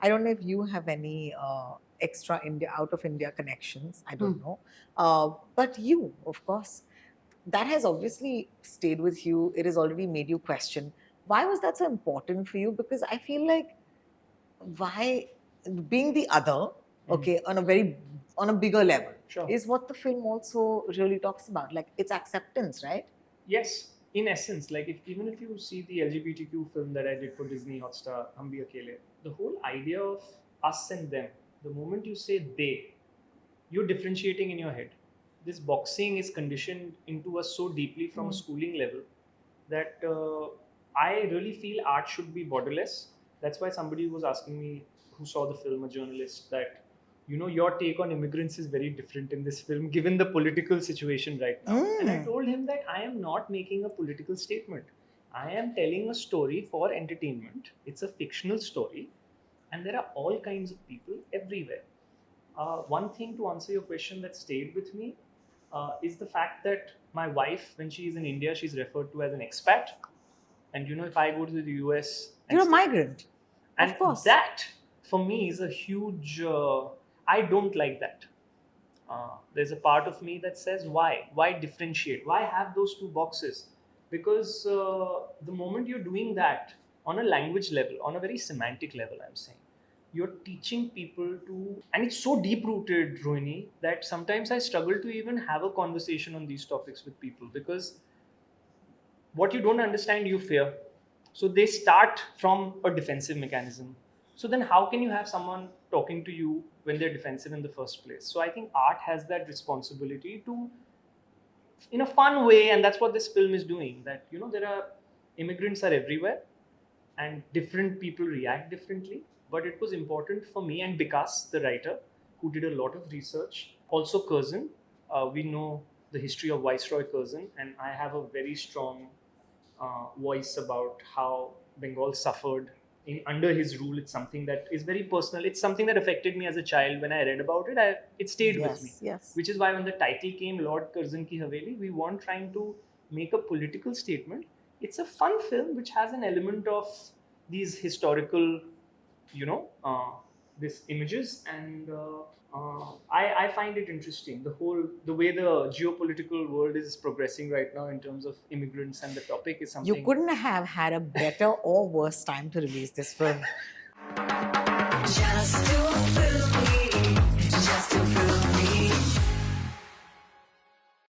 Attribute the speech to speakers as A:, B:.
A: I don't know if you have any extra India, out of India connections. I don't know. But you, of course, that has obviously stayed with you. It has already made you question. Why was that so important for you? Because I feel like why being the other, okay, on a bigger level,
B: Sure.
A: is what the film also really talks about. Like it's acceptance, right?
B: Yes, in essence, like if even if you see the LGBTQ film that I did for Disney Hotstar, Hum Bhi Akele, the whole idea of us and them, the moment you say they, you're differentiating in your head. This boxing is conditioned into us so deeply from a
A: Mm.
B: schooling level that I really feel art should be borderless. That's why somebody was asking me who saw the film, a journalist, that your take on immigrants is very different in this film given the political situation right now. And I
A: Mm.
B: told him that I am not making a political statement. I am telling a story for entertainment. It's a fictional story, and there are all kinds of people everywhere. One thing to answer your question that stayed with me is the fact that my wife, when she is in India, she's referred to as an expat. And if I go to the US and
A: You're a
B: stay,
A: migrant,
B: and
A: of course.
B: that for me is a huge. I don't like that. There's a part of me that says, why differentiate? Why have those two boxes? Because the moment you're doing that on a language level, on a very semantic level, I'm saying, you're teaching people to, and it's so deep rooted, Rohini, that sometimes I struggle to even have a conversation on these topics with people because what you don't understand, you fear. So they start from a defensive mechanism. So then how can you have someone talking to you when they're defensive in the first place? So I think art has that responsibility to, in a fun way, and that's what this film is doing, that there are immigrants are everywhere and different people react differently. But it was important for me and Vikas, the writer, who did a lot of research. Also, Curzon. We know the history of Viceroy Curzon, and I have a very strong voice about how Bengal suffered under his rule. It's something that is very personal. It's something that affected me as a child. When I read about it, it stayed with me.
A: Yes, yes.
B: Which is why when the title came, Lord Curzon Ki Haveli, we weren't trying to make a political statement. It's a fun film which has an element of these historical, you know, uh, these images, and I find it interesting. The way the geopolitical world is progressing right now in terms of immigrants, and the topic is
A: You
B: something.
A: couldn't have had a better or worse time to release this film.